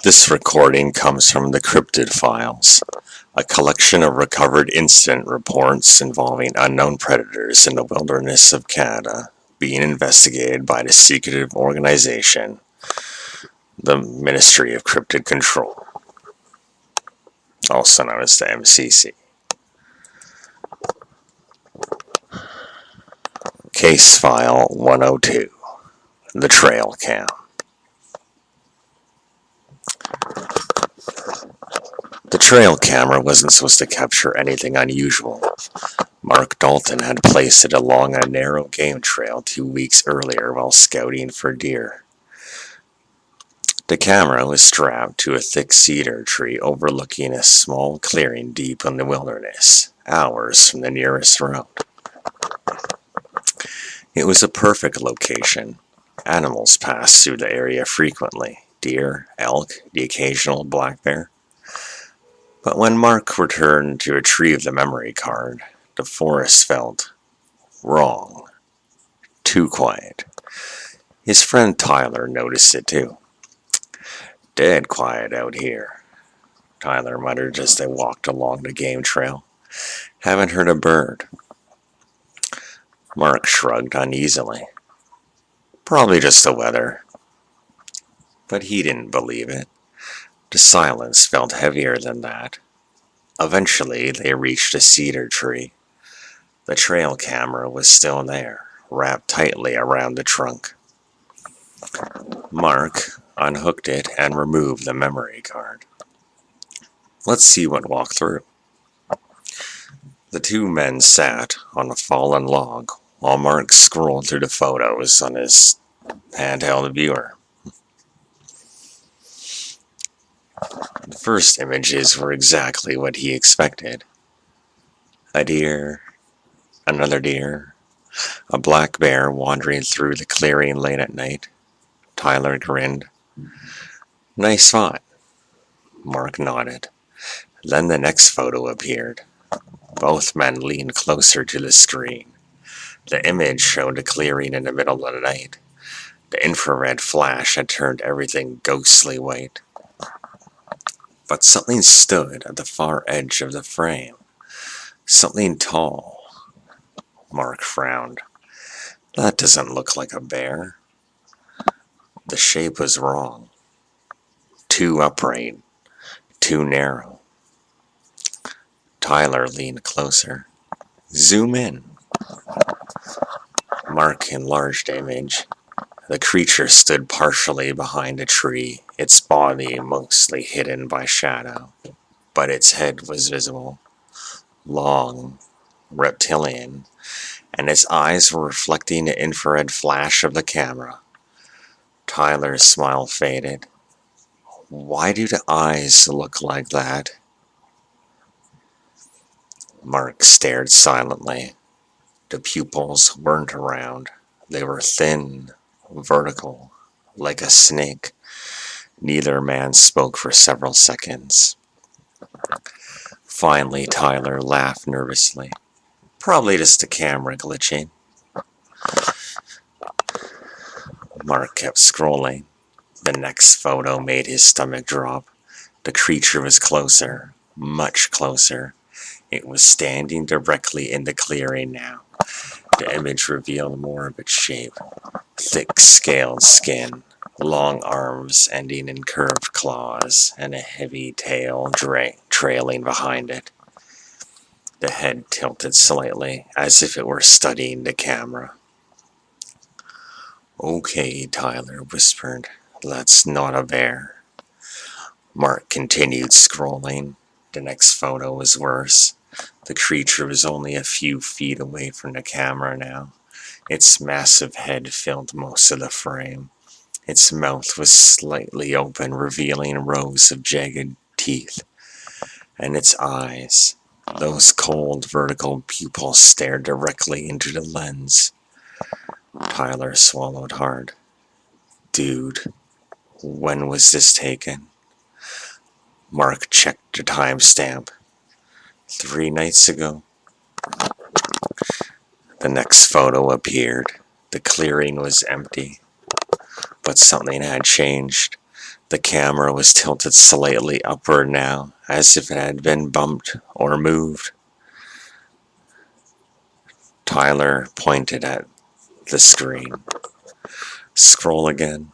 This recording comes from the Cryptid Files, a collection of recovered incident reports involving unknown predators in the wilderness of Canada being investigated by the secretive organization, the Ministry of Cryptid Control, also known as the MCC. Case File 102, the Trail Cam. The trail camera wasn't supposed to capture anything unusual. Mark Dalton had placed it along a narrow game trail 2 weeks earlier while scouting for deer. The camera was strapped to a thick cedar tree overlooking a small clearing deep in the wilderness, hours from the nearest road. It was a perfect location. Animals passed through the area frequently: deer, elk, the occasional black bear. But when Mark returned to retrieve the memory card, the forest felt wrong. Too quiet. His friend Tyler noticed it too. "Dead quiet out here," Tyler muttered as they walked along the game trail. "Haven't heard a bird." Mark shrugged uneasily. "Probably just the weather." But he didn't believe it. The silence felt heavier than that. Eventually, they reached a cedar tree. The trail camera was still there, wrapped tightly around the trunk. Mark unhooked it and removed the memory card. "Let's see what walked through." The two men sat on a fallen log while Mark scrolled through the photos on his handheld viewer. The first images were exactly what he expected. A deer, another deer, a black bear wandering through the clearing late at night. Tyler grinned. "Nice spot." Mark nodded. Then the next photo appeared. Both men leaned closer to the screen. The image showed a clearing in the middle of the night. The infrared flash had turned everything ghostly white. But something stood at the far edge of the frame. Something tall. Mark frowned. "That doesn't look like a bear." The shape was wrong. Too upright. Too narrow. Tyler leaned closer. "Zoom in." Mark enlarged the image. The creature stood partially behind a tree, its body mostly hidden by shadow, but its head was visible. Long, reptilian, and its eyes were reflecting the infrared flash of the camera. Tyler's smile faded. "Why do the eyes look like that?" Mark stared silently. The pupils weren't round. They were thin, vertical, like a snake. Neither man spoke for several seconds. Finally, Tyler laughed nervously. "Probably just the camera glitching." Mark kept scrolling. The next photo made his stomach drop. The creature was closer, much closer. It was standing directly in the clearing now. The image revealed more of its shape. Thick scaled skin, long arms ending in curved claws, and a heavy tail trailing behind it. The head tilted slightly, as if it were studying the camera. "Okay," Tyler whispered. "That's not a bear." Mark continued scrolling. The next photo was worse. The creature was only a few feet away from the camera now. Its massive head filled most of the frame. Its mouth was slightly open, revealing rows of jagged teeth. And its eyes, those cold vertical pupils, stared directly into the lens. Tyler swallowed hard. "Dude, when was this taken?" Mark checked the timestamp. 3 nights ago. The next photo appeared. The clearing was empty. But something had changed. The camera was tilted slightly upward now, as if it had been bumped or moved. Tyler pointed at the screen. Scroll again.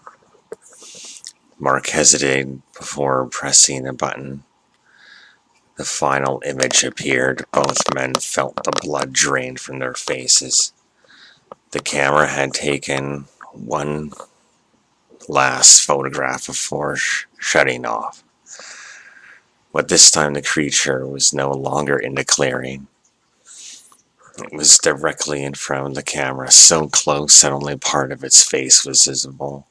Mark hesitated before pressing a button. The final image appeared. Both men felt the blood drain from their faces. The camera had taken one last photograph before shutting off. But this time the creature was no longer in the clearing. It was directly in front of the camera, so close that only part of its face was visible.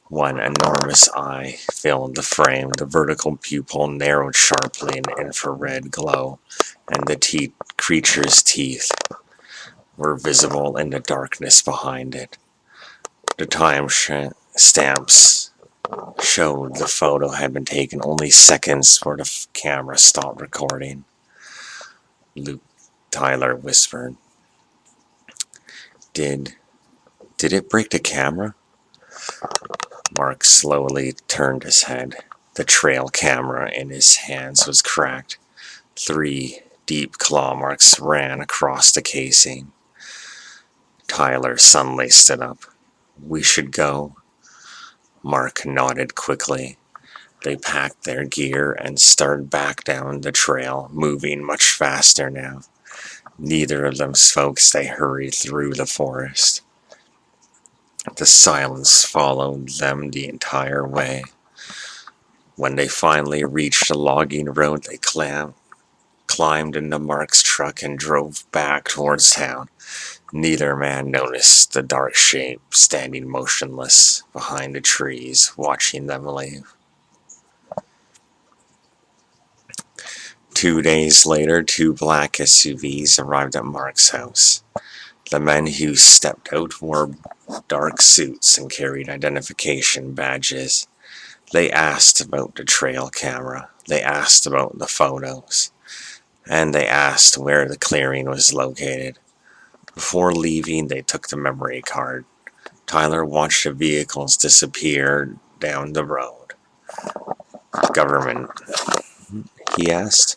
One enormous eye filled the frame. The vertical pupil narrowed sharply in the infrared glow, and the creature's teeth were visible in the darkness behind it. The time stamps showed the photo had been taken only seconds before the camera stopped recording. Tyler whispered. Did it break the camera? Mark slowly turned his head. The trail camera in his hands was cracked. 3 deep claw marks ran across the casing. Tyler suddenly stood up. We should go. Mark nodded quickly. They packed their gear and started back down the trail, moving much faster now. Neither of them spoke as they hurried through the forest. The silence followed them the entire way. When they finally reached the logging road, they climbed into Mark's truck and drove back towards town. Neither man noticed the dark shape standing motionless behind the trees, watching them leave. 2 days later, 2 black SUVs arrived at Mark's house. The men who stepped out wore dark suits and carried identification badges. They asked about the trail camera. They asked about the photos. And they asked where the clearing was located. Before leaving, they took the memory card. Tyler watched the vehicles disappear down the road. Government, he asked.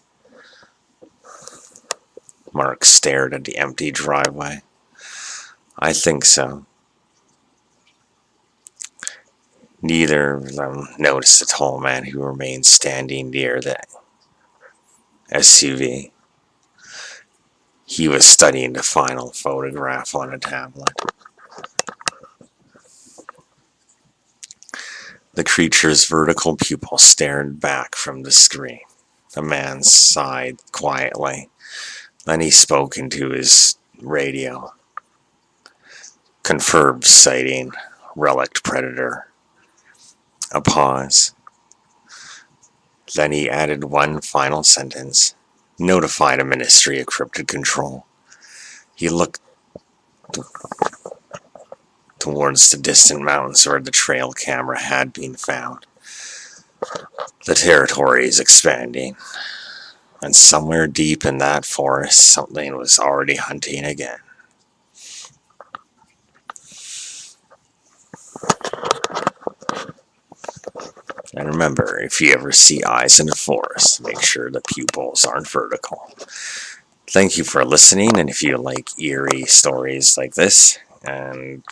Mark stared at the empty driveway. I think so. Neither of them noticed the tall man who remained standing near the SUV. He was studying the final photograph on a tablet. The creature's vertical pupil stared back from the screen. The man sighed quietly. Then he spoke into his radio. Confirmed sighting, relict predator. A pause. Then he added one final sentence. Notify the Ministry of Cryptid Control. He looked towards the distant mountains where the trail camera had been found. The territory is expanding, and somewhere deep in that forest, something was already hunting again. And remember, if you ever see eyes in the forest, make sure the pupils aren't vertical. Thank you for listening, and if you like eerie stories like this, and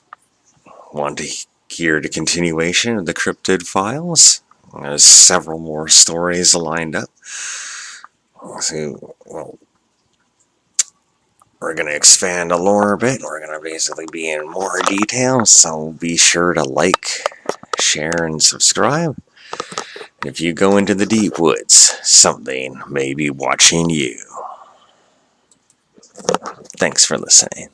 want to hear the continuation of the Cryptid Files, there's several more stories lined up. So, we're going to expand the lore a bit. We're going to basically be in more detail, so be sure to like, share, and subscribe. If you go into the deep woods, something may be watching you. Thanks for listening.